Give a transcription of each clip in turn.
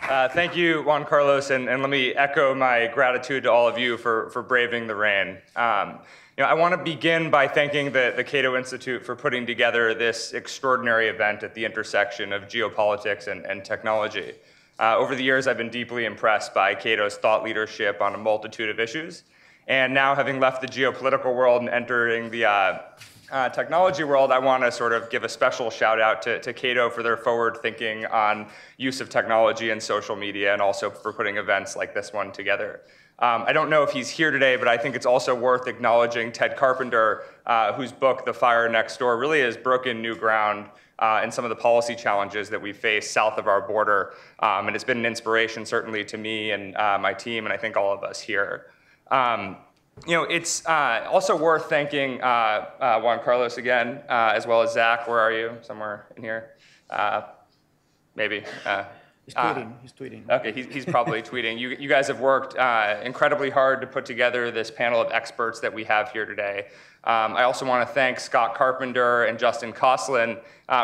Thank you, Juan Carlos, and let me echo my gratitude to all of you for braving the rain. I want to begin by thanking the Cato Institute for putting together this extraordinary event at the intersection of geopolitics and technology. Over the years, I've been deeply impressed by Cato's thought leadership on a multitude of issues. And now, having left the geopolitical world and entering the technology world, I want to sort of give a special shout out to Cato for their forward thinking on use of technology and social media, and also for putting events like this one together. I don't know if he's here today, but I think it's also worth acknowledging Ted Carpenter, whose book, The Fire Next Door, really has broken new ground in some of the policy challenges that we face south of our border. And it's been an inspiration, certainly, to me and my team, and I think all of us here. It's also worth thanking Juan Carlos again, as well as Zach. Where are you? Somewhere in here? Maybe. He's tweeting. He's tweeting. Okay, he's probably tweeting. You guys have worked incredibly hard to put together this panel of experts that we have here today. I also want to thank Scott Carpenter and Justin Koslin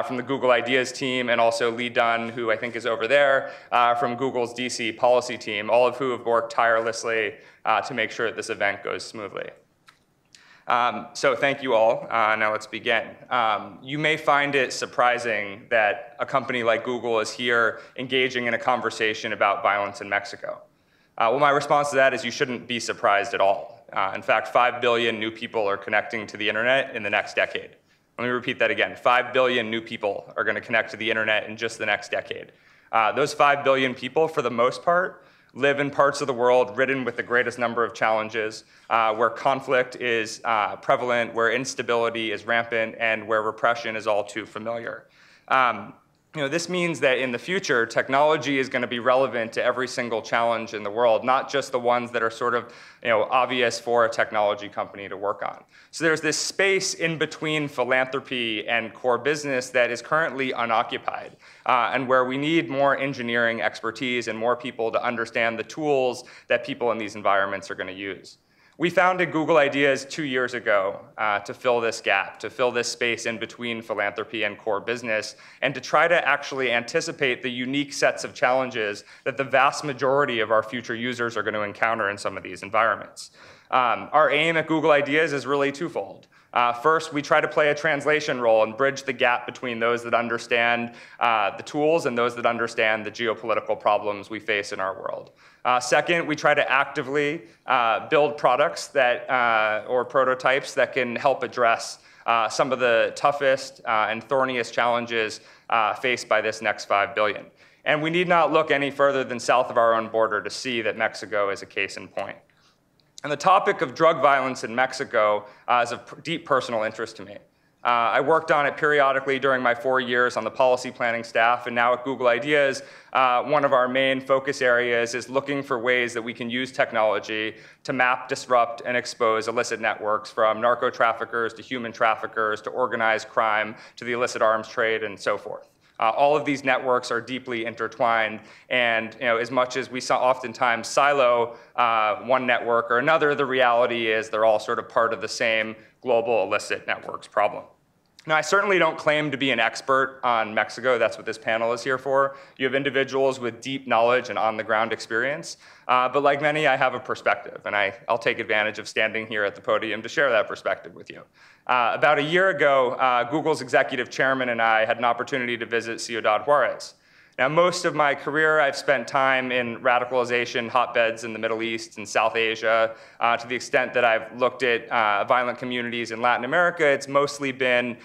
from the Google Ideas team, and also Lee Dunn, who I think is over there, from Google's DC policy team, all of who have worked tirelessly to make sure that this event goes smoothly. So thank you all. Now let's begin. You may find it surprising that a company like Google is here engaging in a conversation about violence in Mexico. Well, my response to that is you shouldn't be surprised at all. In fact, 5 billion new people are connecting to the internet in the next decade. Let me repeat that again. 5 billion new people are going to connect to the internet in just the next decade. Those 5 billion people, for the most part, live in parts of the world ridden with the greatest number of challenges, where conflict is prevalent, where instability is rampant, and where repression is all too familiar. This means that in the future, technology is going to be relevant to every single challenge in the world, not just the ones that are sort of obvious for a technology company to work on. So there's this space in between philanthropy and core business that is currently unoccupied, and where we need more engineering expertise and more people to understand the tools that people in these environments are going to use. We founded Google Ideas 2 years ago to fill this gap, to fill this space in between philanthropy and core business, and to try to actually anticipate the unique sets of challenges that the vast majority of our future users are going to encounter in some of these environments. Our aim at Google Ideas is really twofold. First, we try to play a translation role and bridge the gap between those that understand the tools and those that understand the geopolitical problems we face in our world. Second, we try to actively build products that, or prototypes that can help address some of the toughest and thorniest challenges faced by this next 5 billion. And we need not look any further than south of our own border to see that Mexico is a case in point. And the topic of drug violence in Mexico is of deep personal interest to me. I worked on it periodically during my 4 years on the policy planning staff, and now at Google Ideas, one of our main focus areas is looking for ways that we can use technology to map, disrupt, and expose illicit networks, from narco traffickers to human traffickers to organized crime to the illicit arms trade and so forth. All of these networks are deeply intertwined, and as much as we oftentimes silo one network or another, the reality is they're all sort of part of the same global illicit networks problem. Now, I certainly don't claim to be an expert on Mexico. That's what this panel is here for. You have individuals with deep knowledge and on-the-ground experience. But like many, I have a perspective, and I'll take advantage of standing here at the podium to share that perspective with you. About a year ago, Google's executive chairman and I had an opportunity to visit Ciudad Juarez. Now, most of my career, I've spent time in radicalization hotbeds in the Middle East and South Asia. To the extent that I've looked at violent communities in Latin America, it's mostly been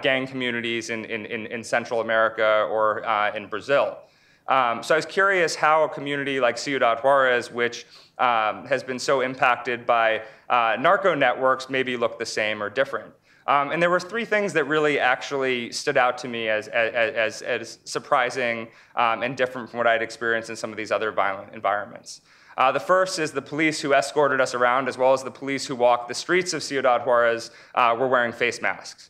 gang communities in Central America or in Brazil. So I was curious how a community like Ciudad Juarez, which has been so impacted by narco networks, maybe look the same or different. And there were 3 things that really actually stood out to me as surprising and different from what I'd experienced in some of these other violent environments. The first is the police who escorted us around, as well as the police who walked the streets of Ciudad Juarez, were wearing face masks.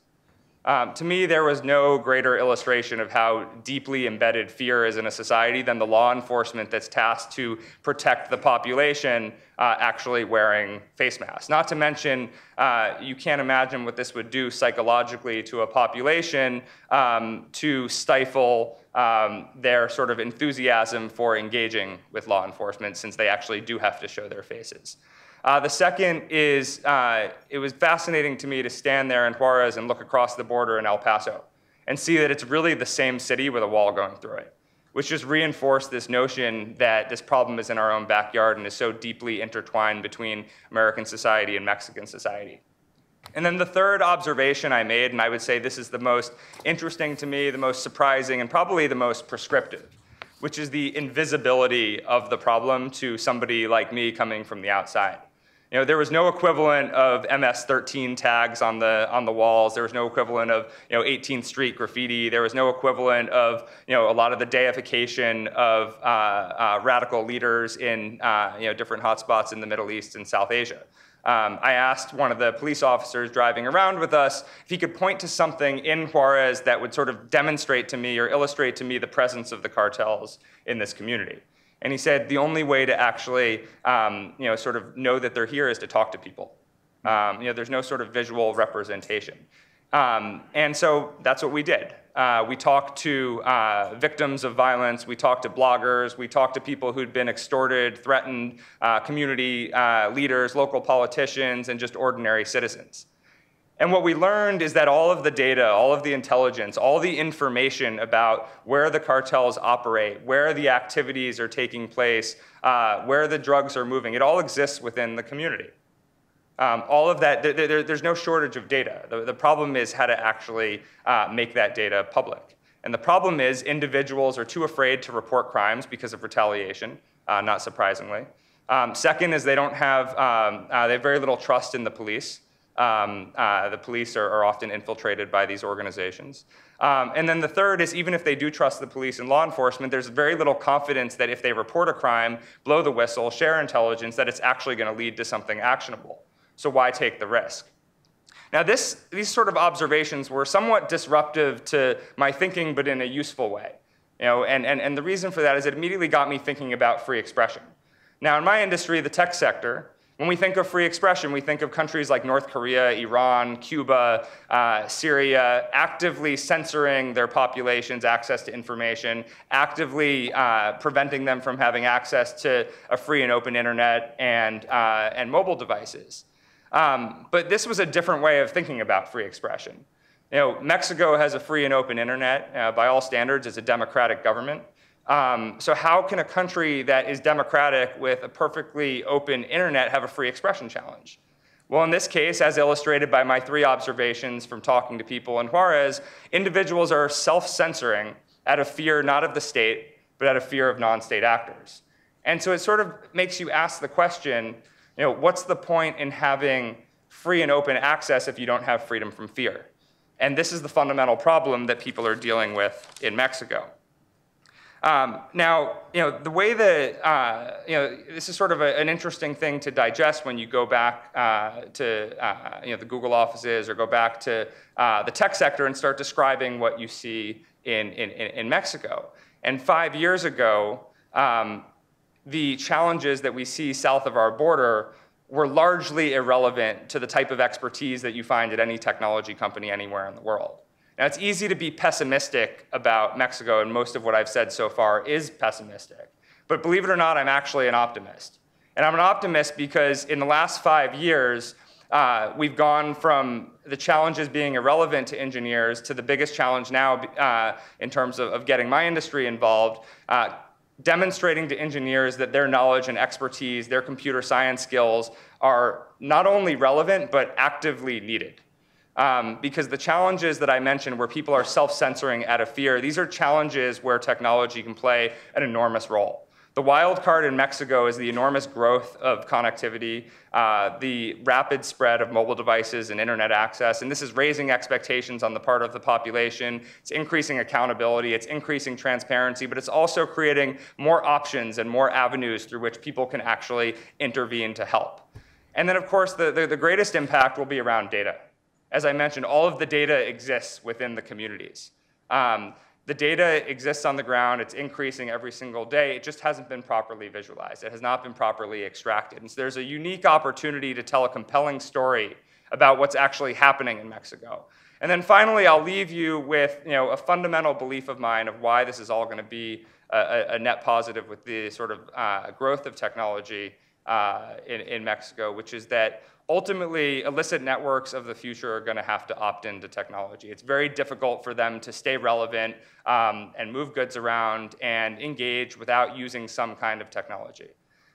To me, there was no greater illustration of how deeply embedded fear is in a society than the law enforcement that's tasked to protect the population actually wearing face masks. Not to mention, you can't imagine what this would do psychologically to a population to stifle their sort of enthusiasm for engaging with law enforcement, since they actually do have to show their faces. The second is, it was fascinating to me to stand there in Juarez and look across the border in El Paso and see that it's really the same city with a wall going through it, which just reinforced this notion that this problem is in our own backyard and is so deeply intertwined between American society and Mexican society. And then the third observation I made, and I would say this is the most interesting to me, the most surprising, and probably the most prescriptive, which is the invisibility of the problem to somebody like me coming from the outside. You know, there was no equivalent of MS-13 tags on the walls. There was no equivalent of 18th Street graffiti. There was no equivalent of a lot of the deification of radical leaders in different hotspots in the Middle East and South Asia. I asked one of the police officers driving around with us if he could point to something in Juarez that would sort of demonstrate to me or illustrate to me the presence of the cartels in this community. And he said the only way to actually sort of know that they're here is to talk to people. There's no sort of visual representation. And so that's what we did. We talked to victims of violence, we talked to bloggers, we talked to people who'd been extorted, threatened, community leaders, local politicians, and just ordinary citizens. And what we learned is that all of the data, all of the intelligence, all the information about where the cartels operate, where the activities are taking place, where the drugs are moving, it all exists within the community. All of that, there's no shortage of data. The problem is how to actually make that data public. And the problem is individuals are too afraid to report crimes because of retaliation, not surprisingly. Second is they have very little trust in the police. The police are often infiltrated by these organizations. And then the third is even if they do trust the police and law enforcement, there's very little confidence that if they report a crime, blow the whistle, share intelligence, that it's actually going to lead to something actionable. So why take the risk? Now these sort of observations were somewhat disruptive to my thinking, but in a useful way. And the reason for that is it immediately got me thinking about free expression. Now in my industry, the tech sector, when we think of free expression, we think of countries like North Korea, Iran, Cuba, Syria, actively censoring their population's access to information, actively preventing them from having access to a free and open internet and mobile devices. But this was a different way of thinking about free expression. Mexico has a free and open internet. By all standards, it's a democratic government. So how can a country that is democratic with a perfectly open internet have a free expression challenge? Well, in this case, as illustrated by my 3 observations from talking to people in Juarez, individuals are self-censoring out of fear not of the state, but out of fear of non-state actors. And so it sort of makes you ask the question, what's the point in having free and open access if you don't have freedom from fear? And this is the fundamental problem that people are dealing with in Mexico. Now, the way that, this is sort of an interesting thing to digest when you go back to, the Google offices or go back to the tech sector and start describing what you see in Mexico. And 5 years ago, the challenges that we see south of our border were largely irrelevant to the type of expertise that you find at any technology company anywhere in the world. Now, it's easy to be pessimistic about Mexico, and most of what I've said so far is pessimistic. But believe it or not, I'm actually an optimist. And I'm an optimist because in the last 5 years, we've gone from the challenges being irrelevant to engineers to the biggest challenge now in terms of getting my industry involved, demonstrating to engineers that their knowledge and expertise, their computer science skills are not only relevant, but actively needed. Because the challenges that I mentioned where people are self-censoring out of fear, these are challenges where technology can play an enormous role. The wild card in Mexico is the enormous growth of connectivity, the rapid spread of mobile devices and internet access, and this is raising expectations on the part of the population. It's increasing accountability, it's increasing transparency, but it's also creating more options and more avenues through which people can actually intervene to help. And then, of course, the greatest impact will be around data. As I mentioned, all of the data exists within the communities. The data exists on the ground, it's increasing every single day, it just hasn't been properly visualized, it has not been properly extracted. And so there's a unique opportunity to tell a compelling story about what's actually happening in Mexico. And then finally, I'll leave you with a fundamental belief of mine of why this is all going to be a net positive with the sort of growth of technology in Mexico, which is that ultimately illicit networks of the future are going to have to opt into technology. It's very difficult for them to stay relevant and move goods around and engage without using some kind of technology.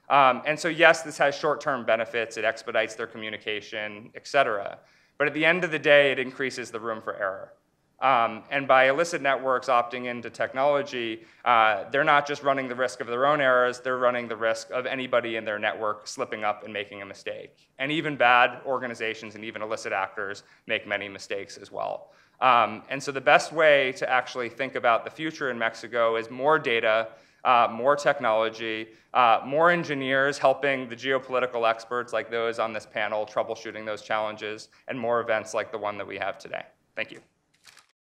And so yes, this has short-term benefits, it expedites their communication, et cetera. But at the end of the day, it increases the room for error. And by illicit networks opting into technology, they're not just running the risk of their own errors, they're running the risk of anybody in their network slipping up and making a mistake. And even bad organizations and even illicit actors make many mistakes as well. And so the best way to actually think about the future in Mexico is more data, more technology, more engineers helping the geopolitical experts like those on this panel troubleshooting those challenges, and more events like the one that we have today. Thank you.